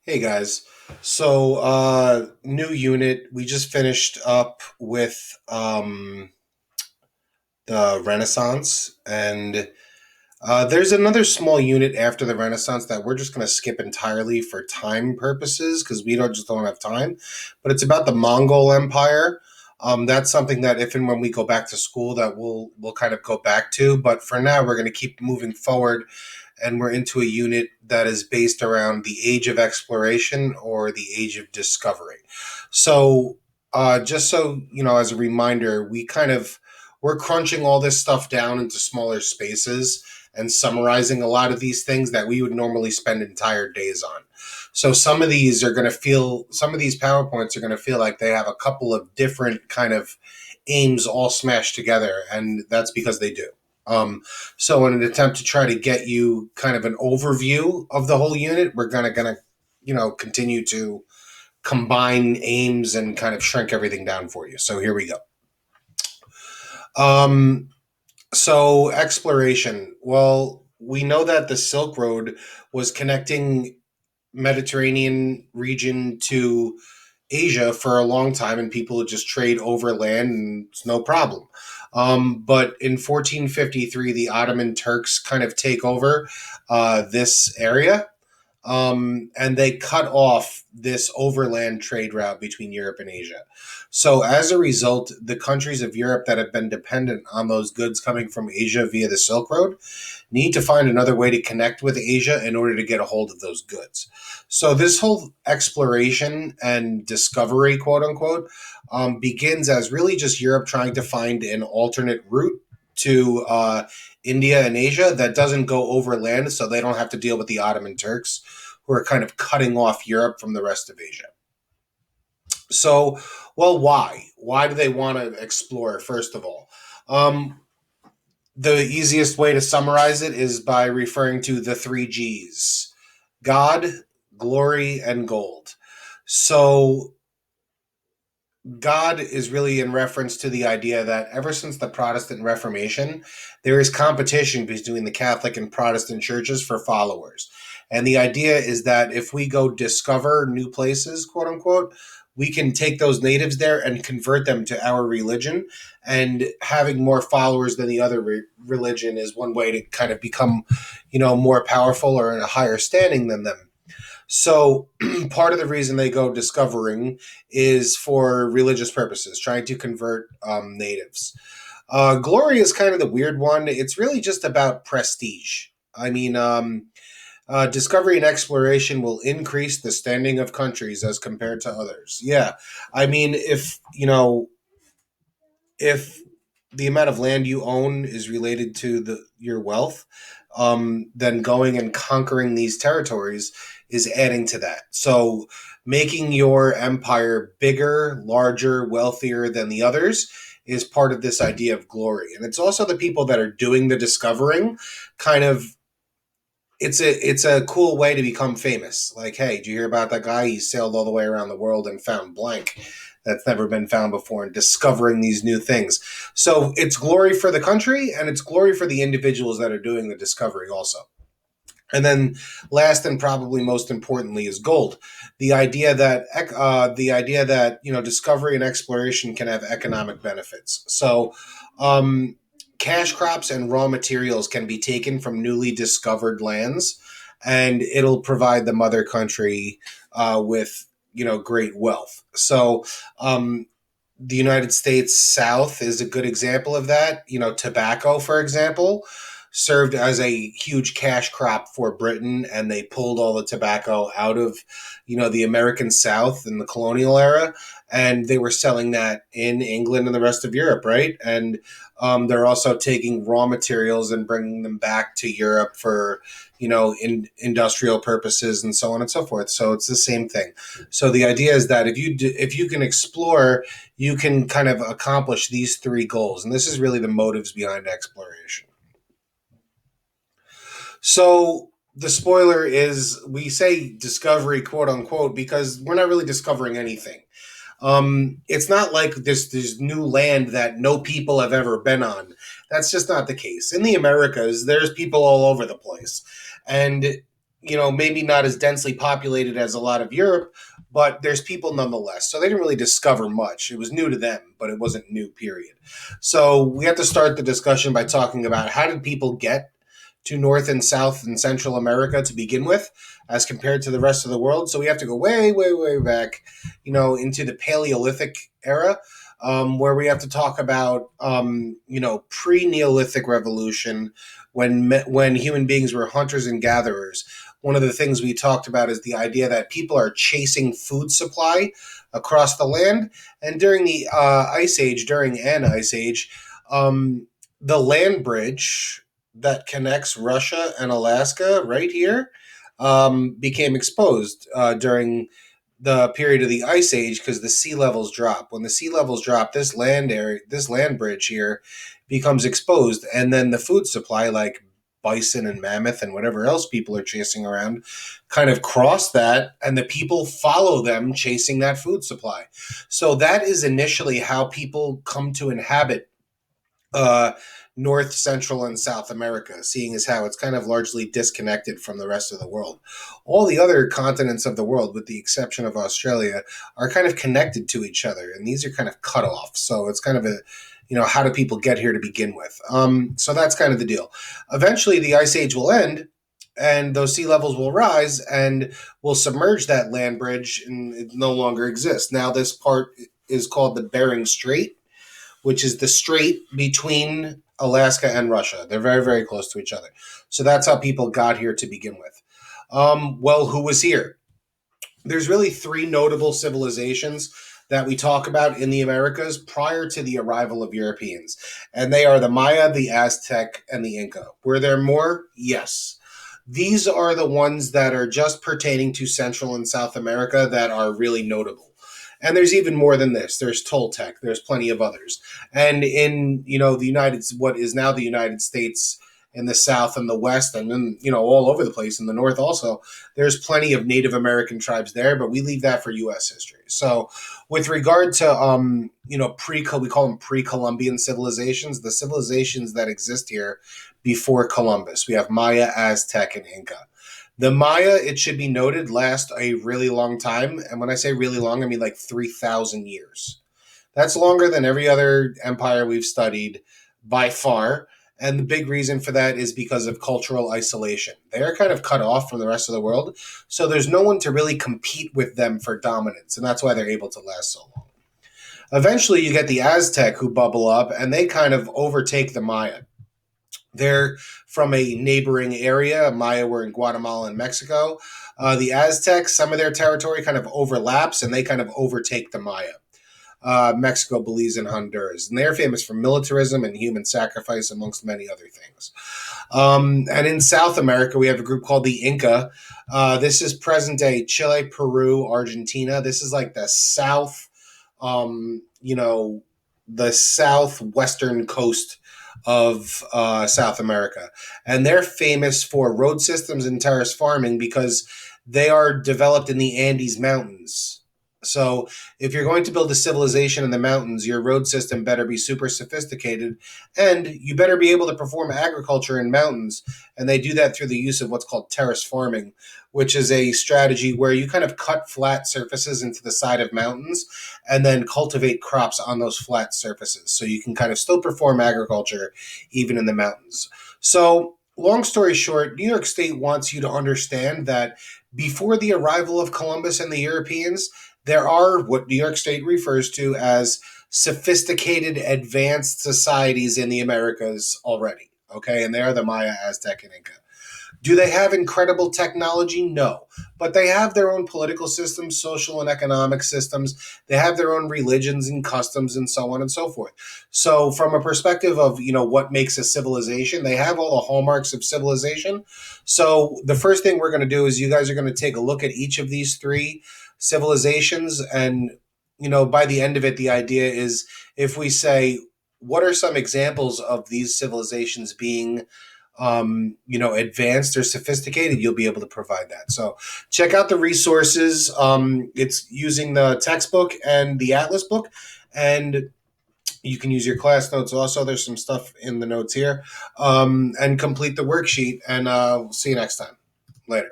Hey guys. New unit. We just finished up with the Renaissance, and there's another small unit after the Renaissance that we're just going to skip entirely for time purposes because we don't have time. But it's about the Mongol Empire. That's something that if and when we go back to school, that we'll kind of go back to. But for now, we're going to keep moving forward, and we're into a unit that is based around the age of exploration or the age of discovery. So, just so you know, as a reminder, we're crunching all this stuff down into smaller spaces and summarizing a lot of these things that we would normally spend entire days on. So some of these PowerPoints are going to feel like they have a couple of different kind of aims all smashed together, and that's because they do. Um, so in an attempt to try to get you kind of an overview of the whole unit, we're gonna continue to combine aims and kind of shrink everything down for you. So here we go. Um, so exploration. Well, we know that the Silk Road was connecting Mediterranean region to Asia for a long time, and people would just trade overland, and it's no problem. But in 1453, the Ottoman Turks kind of take over this area, and they cut off this overland trade route between Europe and Asia. So, as a result, the countries of Europe that have been dependent on those goods coming from Asia via the Silk Road need to find another way to connect with Asia in order to get a hold of those goods. So, this whole exploration and discovery, quote unquote, begins as really just Europe trying to find an alternate route to India and Asia that doesn't go overland, so they don't have to deal with the Ottoman Turks, who are kind of cutting off Europe from the rest of Asia. So, well, why? Why do they want to explore, first of all? Um, the easiest way to summarize it is by referring to the three G's: God, glory, and gold. So, God is really in reference to the idea that ever since the Protestant Reformation, there is competition between the Catholic and Protestant churches for followers. And the idea is that if we go discover new places, quote unquote, we can take those natives there and convert them to our religion. And having more followers than the other religion is one way to kind of become, more powerful or in a higher standing than them. So part of the reason they go discovering is for religious purposes, trying to convert natives. Glory is kind of the weird one. It's really just about prestige. I mean, discovery and exploration will increase the standing of countries as compared to others. Yeah, I mean, if the amount of land you own is related to your wealth, then going and conquering these territories is adding to that. So making your empire bigger, larger, wealthier than the others is part of this idea of glory. And it's also the people that are doing the discovering kind of it's a cool way to become famous. Like, hey, did you hear about that guy? He sailed all the way around the world and found blank that's never been found before and discovering these new things. So it's glory for the country and it's glory for the individuals that are doing the discovery also. And then last and probably most importantly is gold. The idea that discovery and exploration can have economic benefits. So cash crops and raw materials can be taken from newly discovered lands, and it'll provide the mother country with great wealth. So the United States South is a good example of that. Tobacco, for example, served as a huge cash crop for Britain, and they pulled all the tobacco out of, the American South in the colonial era, and they were selling that in England and the rest of Europe, right? And they're also taking raw materials and bringing them back to Europe for, in industrial purposes and so on and so forth. So it's the same thing. So the idea is that if you can explore, you can kind of accomplish these three goals, and this is really the motives behind exploration. So the spoiler is we say discovery, quote unquote, because we're not really discovering anything. It's not like this new land that no people have ever been on. That's just not the case. In the Americas, there's people all over the place, and maybe not as densely populated as a lot of Europe, but there's people nonetheless. So they didn't really discover much. It was new to them, but it wasn't new, period. So we have to start the discussion by talking about how did people get to North and South and Central America to begin with, as compared to the rest of the world. So we have to go way, way, way back, into the Paleolithic era, where we have to talk about, pre-Neolithic revolution, when human beings were hunters and gatherers. One of the things we talked about is the idea that people are chasing food supply across the land, and during the Ice Age, during an Ice Age, the land bridge that connects Russia and Alaska right here became exposed during the period of the Ice Age because the sea levels drop. When the sea levels drop, this land bridge here becomes exposed, and then the food supply, like bison and mammoth and whatever else people are chasing around, kind of cross that, and the people follow them chasing that food supply. So that is initially how people come to inhabit uh, North, Central, and South America, seeing as how it's kind of largely disconnected from the rest of the world. All the other continents of the world, with the exception of Australia, are kind of connected to each other, and these are kind of cut off. So it's kind of how do people get here to begin with? So that's kind of the deal. Eventually, the Ice Age will end, and those sea levels will rise and will submerge that land bridge, and it no longer exists. Now, this part is called the Bering Strait, which is the strait between Alaska and Russia. They're very, very close to each other. So that's how people got here to begin with. Well, who was here? There's really three notable civilizations that we talk about in the Americas prior to the arrival of Europeans, and they are the Maya, the Aztec, and the Inca. Were there more? Yes. These are the ones that are just pertaining to Central and South America that are really notable. And there's even more than this. There's Toltec. There's plenty of others. And in what is now the United States, in the South and the West, and then all over the place in the North also, there's plenty of Native American tribes there. But we leave that for U.S. history. So, with regard to we call them pre-Columbian civilizations, the civilizations that exist here before Columbus, we have Maya, Aztec, and Inca. The Maya, it should be noted, last a really long time. And when I say really long, I mean like 3,000 years. That's longer than every other empire we've studied by far. And the big reason for that is because of cultural isolation. They're kind of cut off from the rest of the world. So there's no one to really compete with them for dominance. And that's why they're able to last so long. Eventually, you get the Aztec who bubble up, and they kind of overtake the Maya. They're from a neighboring area. Maya were in Guatemala and Mexico. The Aztecs, some of their territory kind of overlaps, and they kind of overtake the Maya. Mexico, Belize, and Honduras. And they're famous for militarism and human sacrifice, amongst many other things. And in South America, we have a group called the Inca. This is present day Chile, Peru, Argentina. This is like the south, the southwestern coast of South America. And they're famous for road systems and terrace farming because they are developed in the Andes Mountains. So if you're going to build a civilization in the mountains, your road system better be super sophisticated, and you better be able to perform agriculture in mountains. And they do that through the use of what's called terrace farming, which is a strategy where you kind of cut flat surfaces into the side of mountains and then cultivate crops on those flat surfaces. So you can kind of still perform agriculture even in the mountains. So long story short, New York State wants you to understand that before the arrival of Columbus and the Europeans, there are what New York State refers to as sophisticated, advanced societies in the Americas already. Okay, and they are the Maya, Aztec, and Inca. Do they have incredible technology? No. But they have their own political systems, social and economic systems. They have their own religions and customs and so on and so forth. So from a perspective of, what makes a civilization, they have all the hallmarks of civilization. So the first thing we're going to do is you guys are going to take a look at each of these three civilizations. And, by the end of it, the idea is if we say, what are some examples of these civilizations being advanced or sophisticated, you'll be able to provide that. So check out the resources. It's using the textbook and the Atlas book, and you can use your class notes. Also, there's some stuff in the notes here, and complete the worksheet. And we'll see you next time. Later.